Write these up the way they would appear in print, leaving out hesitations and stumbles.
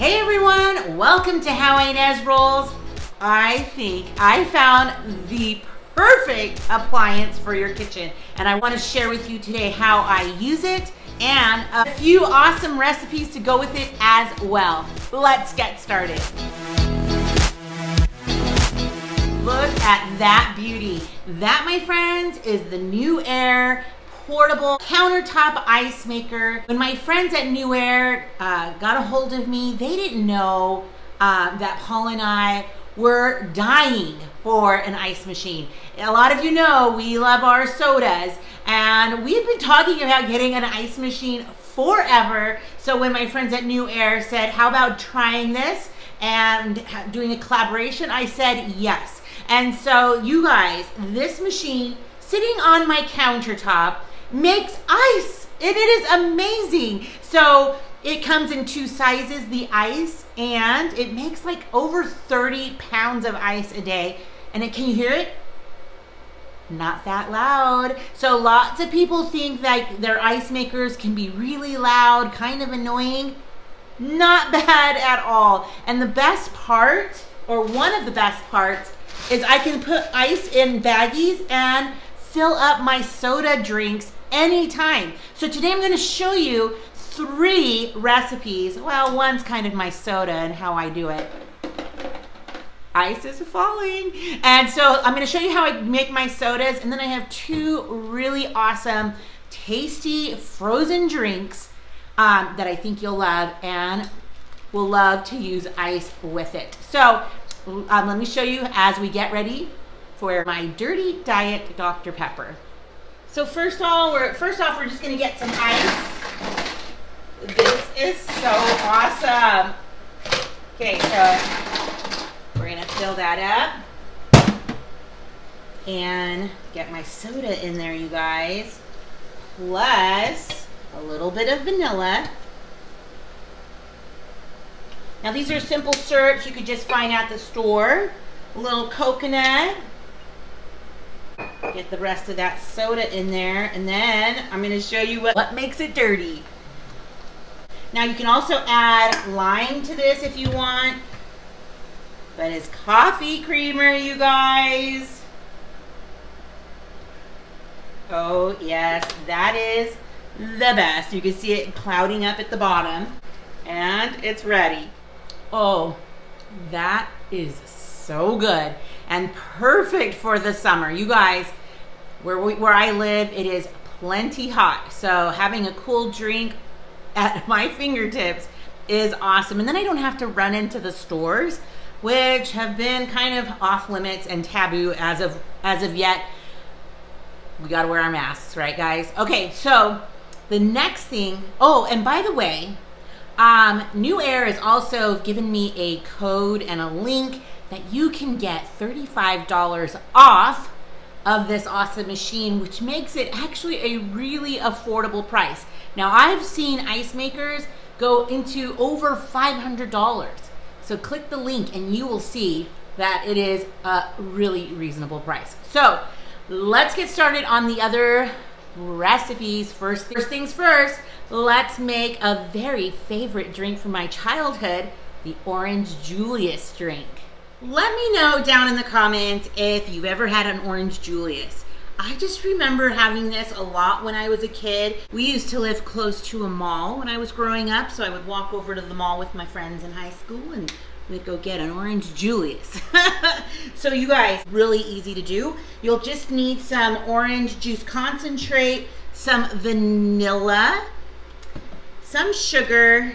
Hey everyone, welcome to How Ines Rolls. I think I found the perfect appliance for your kitchen, and I want to share with you today how I use it and a few awesome recipes to go with it as well. Let's get started. Look at that beauty. That, my friends, is the NewAir portable countertop ice maker. When my friends at NewAir got a hold of me, they didn't know that Paul and I were dying for an ice machine. A lot of you know we love our sodas, and we've been talking about getting an ice machine forever. So when my friends at NewAir said, how about trying this and doing a collaboration, I said yes. And so you guys, this machine sitting on my countertop makes ice. It is amazing. So it comes in two sizes, the ice, and it makes like over 30 pounds of ice a day. And can you hear it? Not that loud. So lots of people think that their ice makers can be really loud, kind of annoying. Not bad at all. And the best part, or one of the best parts, is I can put ice in baggies and fill up my soda drinks anytime. So today I'm going to show you 3 recipes. Well, one's kind of my soda and how I do it. Ice is falling. And so I'm going to show you how I make my sodas, and then I have 2 really awesome, tasty frozen drinks that I think you'll love and will love to use ice with it. So let me show you as we get ready for my Dirty Diet Dr. Pepper. So first off, we're just gonna get some ice. This is so awesome. Okay, so we're gonna fill that up and get my soda in there, you guys, plus a little bit of vanilla. Now these are simple syrups you could just find at the store. A little coconut. Get the rest of that soda in there, and then I'm going to show you what makes it dirty. Now you can also add lime to this if you want, but it's coffee creamer, you guys. Oh yes, that is the best. You can see it clouding up at the bottom, and it's ready. Oh, that is so good and perfect for the summer. You guys, where I live, it is plenty hot. So having a cool drink at my fingertips is awesome. And then I don't have to run into the stores, which have been kind of off limits and taboo as of yet. We gotta wear our masks, right guys? Okay, so the next thing, oh, and by the way, NewAir has also given me a code and a link that you can get $35 off of this awesome machine, which makes it actually a really affordable price. Now I've seen ice makers go into over $500. So click the link and you will see that it is a really reasonable price. So let's get started on the other recipes. First things first, let's make a very favorite drink from my childhood, the orange Julius drink. Let me know down in the comments if you've ever had an orange Julius. I just remember having this a lot when I was a kid. We used to live close to a mall when I was growing up, so I would walk over to the mall with my friends in high school and we'd go get an orange Julius. So you guys, really easy to do. You'll just need some orange juice concentrate, some vanilla, some sugar,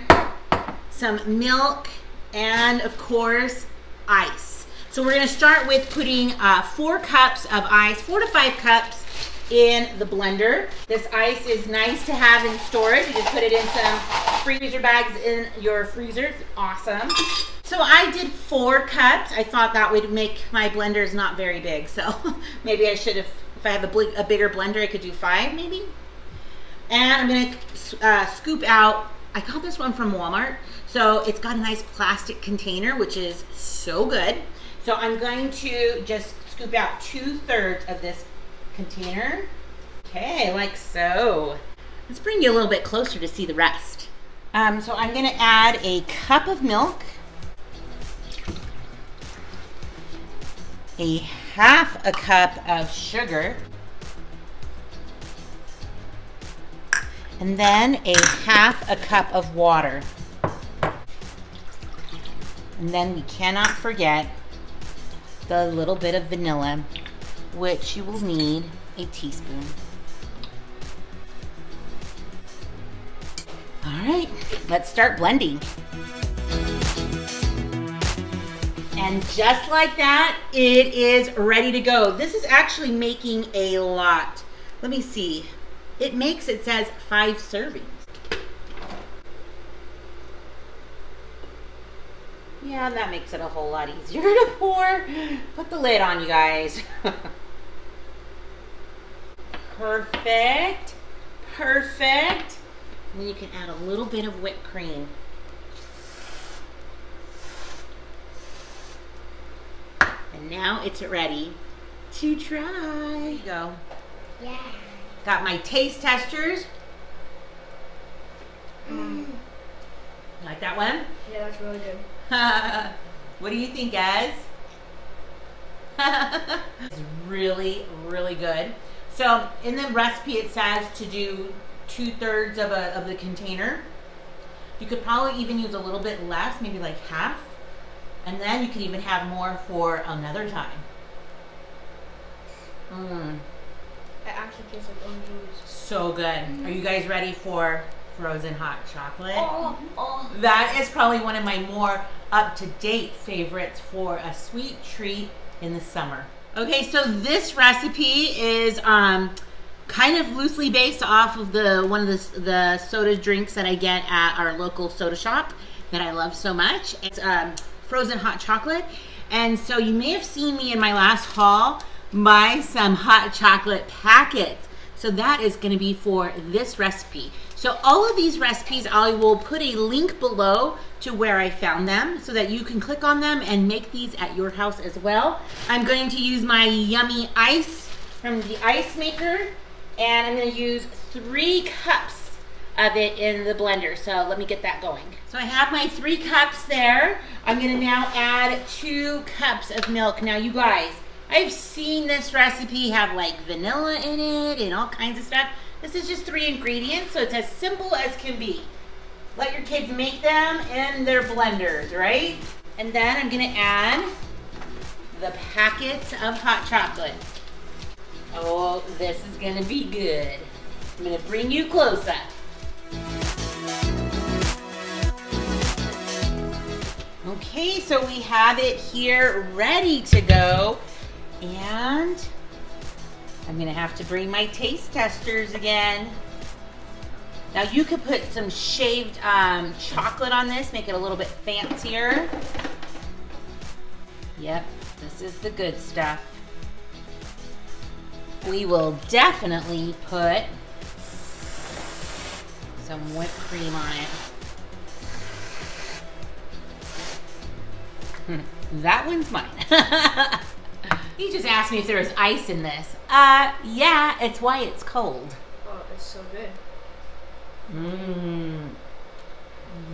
some milk, and of course, ice. So we're going to start with putting 4 cups of ice, 4 to 5 cups in the blender. This ice is nice to have in storage. You just put it in some freezer bags in your freezer. It's awesome. So I did 4 cups. I thought that would make my blenders not very big. So maybe I should have, if I have a bigger blender, I could do 5 maybe. And I'm going to scoop out, I got this one from Walmart. So it's got a nice plastic container, which is so good. So I'm going to just scoop out 2/3 of this container. Okay, like so. Let's bring you a little bit closer to see the rest. So I'm gonna add a cup of milk, a half a cup of sugar, and then a half a cup of water. And then we cannot forget the little bit of vanilla, which you will need a teaspoon. All right, let's start blending. And just like that, it is ready to go. This is actually making a lot. Let me see. It says 5 servings. Yeah, that makes it a whole lot easier to pour. Put the lid on, you guys. Perfect, perfect. And then you can add a little bit of whipped cream. And now it's ready to try. Here you go. Yeah. Got my taste testers. Like that one? Yeah, that's really good. What do you think, Ez? It's really, really good. So in the recipe it says to do 2/3 of the container. You could probably even use a little bit less, maybe like half. And then you could even have more for another time. It actually tastes like orange juice. So good. Are you guys ready for frozen hot chocolate? Oh. That is probably one of my more up-to-date favorites for a sweet treat in the summer. Okay, so this recipe is kind of loosely based off of one of the soda drinks that I get at our local soda shop that I love so much. It's frozen hot chocolate. And so you may have seen me in my last haul buy some hot chocolate packets. So that is going to be for this recipe. So all of these recipes, I will put a link below to where I found them so that you can click on them and make these at your house as well. I'm going to use my yummy ice from the Ice Maker, and I'm going to use 3 cups of it in the blender. So let me get that going. So I have my 3 cups there. I'm going to now add 2 cups of milk. Now you guys, I've seen this recipe have like vanilla in it and all kinds of stuff. This is just 3 ingredients, so it's as simple as can be. Let your kids make them in their blenders, right? And then I'm gonna add the packets of hot chocolate. Oh, this is gonna be good. I'm gonna bring you close up. Okay, so we have it here ready to go. And I'm gonna have to bring my taste testers again. Now you could put some shaved chocolate on this, make it a little bit fancier. Yep, this is the good stuff. We will definitely put some whipped cream on it. That one's mine. He just asked me if there was ice in this. Yeah, it's why it's cold. Oh, it's so good.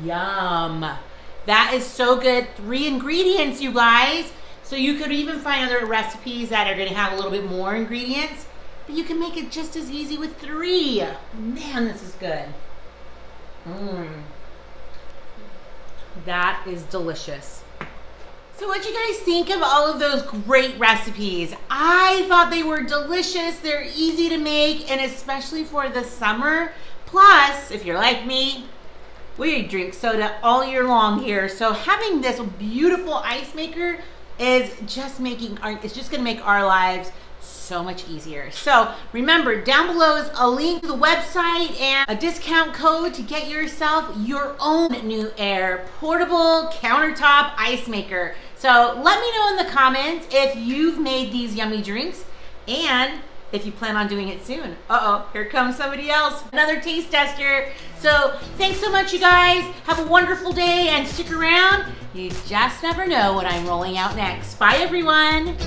Yum. That is so good. 3 ingredients, you guys. So you could even find other recipes that are gonna have a little bit more ingredients, but you can make it just as easy with 3. Man, this is good. That is delicious. So what you guys think of all of those great recipes? I thought they were delicious. They're easy to make, and especially for the summer. Plus, if you're like me, we drink soda all year long here. So having this beautiful ice maker is just gonna make our lives so much easier. So remember, down below is a link to the website and a discount code to get yourself your own NewAir portable countertop ice maker. So let me know in the comments if you've made these yummy drinks and if you plan on doing it soon. Uh-oh, here comes somebody else, another taste tester. So thanks so much, you guys. Have a wonderful day and stick around. You just never know what I'm rolling out next. Bye, everyone.